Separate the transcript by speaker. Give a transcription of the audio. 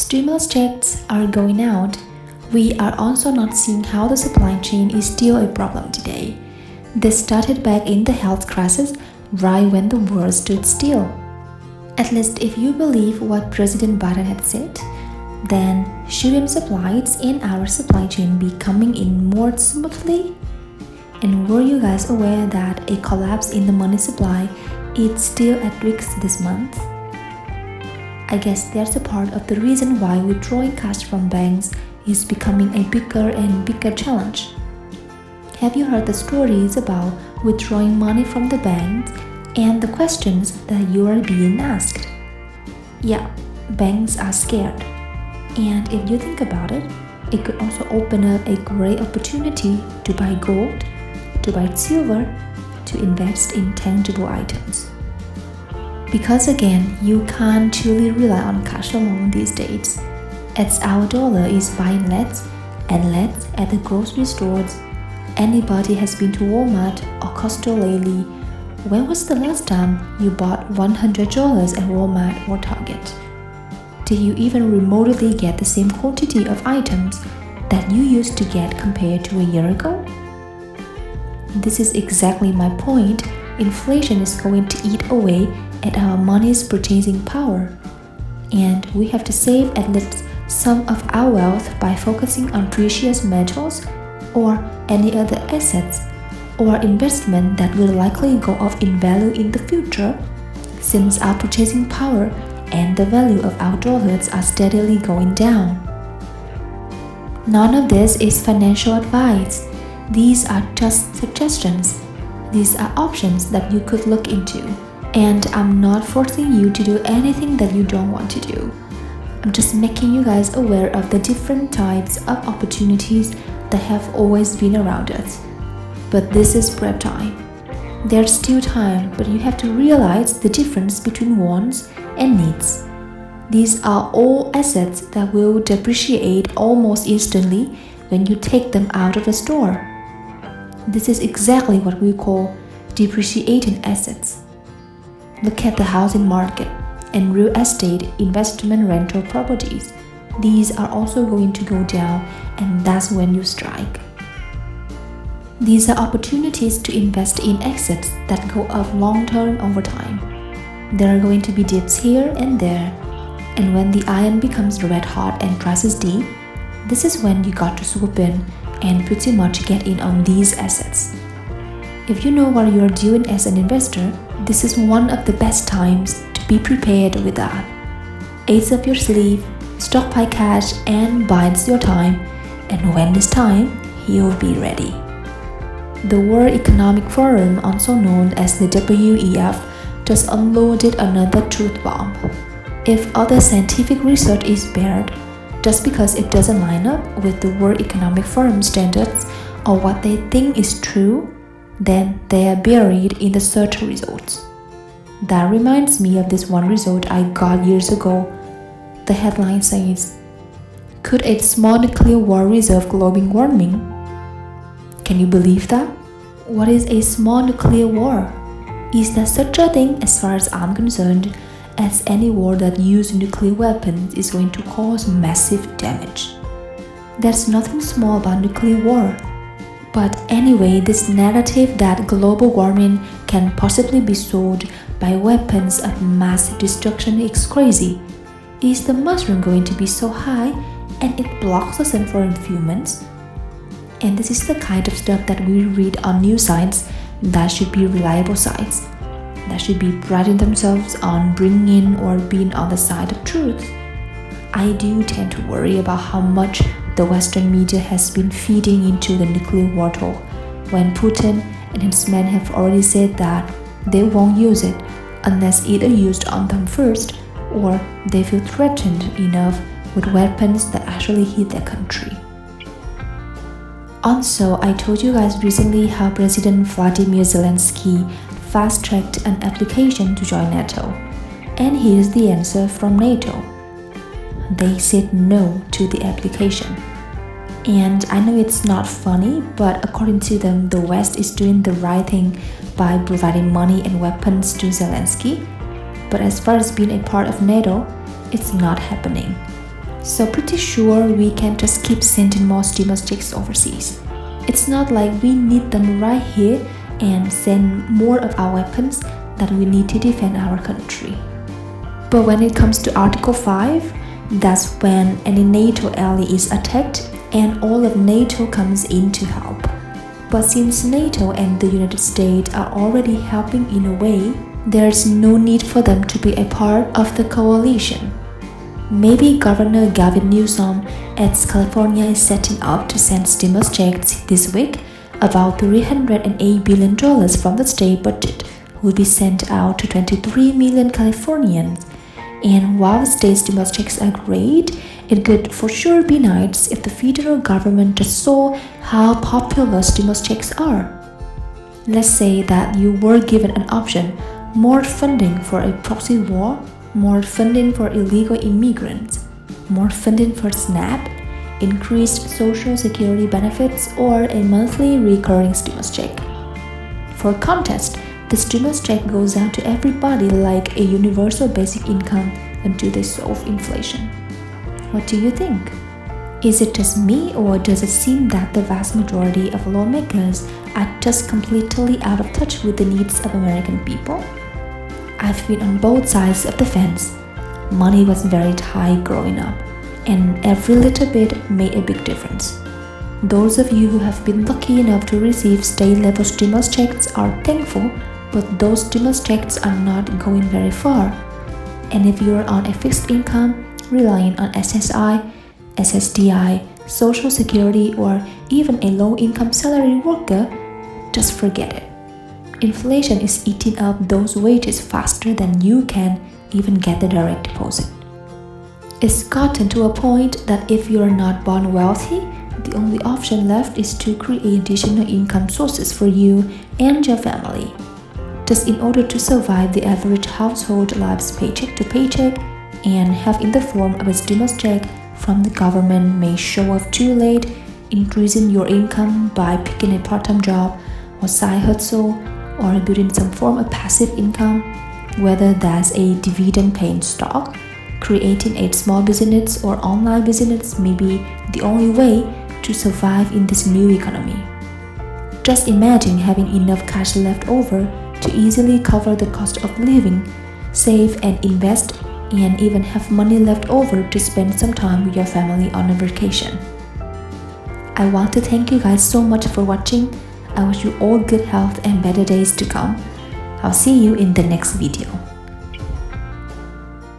Speaker 1: stimulus checks are going out, we are also not seeing how the supply chain is still a problem today. This started back in the health crisis, right when the world stood still. At least if you believe what President Biden had said, then shouldn't supplies in our supply chain be coming in more smoothly? And were you guys aware that a collapse in the money supply is still at risk this month? I guess that's a part of the reason why withdrawing cash from banks is becoming a bigger and bigger challenge. Have you heard the stories about withdrawing money from the banks and the questions that you are being asked? Yeah, banks are scared. And if you think about it, it could also open up a great opportunity to buy gold, to buy silver, to invest in tangible items. Because again, you can't truly rely on cash alone these days, as our dollar is buying less and less at the grocery stores. Anybody has been to Walmart or Costco lately? When was the last time you bought $100 at Walmart or Target? Do you even remotely get the same quantity of items that you used to get compared to a year ago? This is exactly my point. Inflation is going to eat away at our money's purchasing power, and we have to save at least some of our wealth by focusing on precious metals or any other assets or investment that will likely go up in value in the future, since our purchasing power and the value of our dollars are steadily going down. None of this is financial advice. These are just suggestions. These are options that you could look into. And I'm not forcing you to do anything that you don't want to do. I'm just making you guys aware of the different types of opportunities that have always been around us. But this is prep time. There's still time, but you have to realize the difference between wants and needs. These are all assets that will depreciate almost instantly when you take them out of the store. This is exactly what we call depreciating assets. Look at the housing market and real estate investment rental properties. These are also going to go down, and that's when you strike. These are opportunities to invest in assets that go up long-term over time. There are going to be dips here and there, and when the iron becomes red hot and prices deep, this is when you got to swoop in and pretty much get in on these assets. If you know what you are doing as an investor, this is one of the best times to be prepared with that. Ace up your sleeve, stockpile cash, and bides your time, and when it's time, you'll be ready. The World Economic Forum, also known as the WEF, just unloaded another truth bomb. If other scientific research is buried just because it doesn't line up with the World Economic Forum standards or what they think is true, then they are buried in the search results. That reminds me of this one result I got years ago. The headline says, "Could a small nuclear war resolve global warming?" Can you believe that? What is a small nuclear war? Is there such a thing as far as I'm concerned, as any war that uses nuclear weapons is going to cause massive damage. There's nothing small about nuclear war. But anyway, this narrative that global warming can possibly be solved by weapons of mass destruction is crazy. Is the mushroom going to be so high and it blocks the sun for a few months? And this is the kind of stuff that we read on news sites that should be reliable sites, that should be priding themselves on bringing in or being on the side of truth. I do tend to worry about how much the Western media has been feeding into the nuclear war talk, when Putin and his men have already said that they won't use it unless either used on them first or they feel threatened enough with weapons that actually hit their country. Also, I told you guys recently how President Vladimir Zelensky fast-tracked an application to join NATO. And here's the answer from NATO. They said no to the application. And I know it's not funny, but according to them, the West is doing the right thing by providing money and weapons to Zelensky. But as far as being a part of NATO, it's not happening. So pretty sure we can just keep sending more stimulus checks overseas. It's not like we need them right here and send more of our weapons that we need to defend our country. But when it comes to Article 5, that's when any NATO ally is attacked and all of NATO comes in to help. But since NATO and the United States are already helping in a way, there's no need for them to be a part of the coalition. Maybe Governor Gavin Newsom at California is setting up to send stimulus checks this week. About $308 billion from the state budget will be sent out to 23 million Californians. And while state stimulus checks are great, it could for sure be nice if the federal government just saw how popular stimulus checks are. Let's say that you were given an option: more funding for a proxy war, more funding for illegal immigrants, more funding for SNAP, increased social security benefits, or a monthly recurring stimulus check. For context, the stimulus check goes out to everybody like a universal basic income until they solve inflation. What do you think? Is it just me, or does it seem that the vast majority of lawmakers are just completely out of touch with the needs of American people? I've been on both sides of the fence. Money was very tight growing up, and every little bit made a big difference. Those of you who have been lucky enough to receive state-level stimulus checks are thankful, but those stimulus checks are not going very far. And if you are on a fixed income, relying on SSI, SSDI, Social Security, or even a low-income salary worker, just forget it. Inflation is eating up those wages faster than you can even get the direct deposit. It's gotten to a point that if you're not born wealthy, the only option left is to create additional income sources for you and your family. Just in order to survive, the average household lives paycheck to paycheck, and have in the form of a stimulus check from the government may show up too late, increasing your income by picking a part-time job or side hustle, or building some form of passive income, whether that's a dividend-paying stock. Creating a small business or online business may be the only way to survive in this new economy. Just imagine having enough cash left over to easily cover the cost of living, save and invest, and even have money left over to spend some time with your family on a vacation. I want to thank you guys so much for watching. I wish you all good health and better days to come. I'll see you in the next video.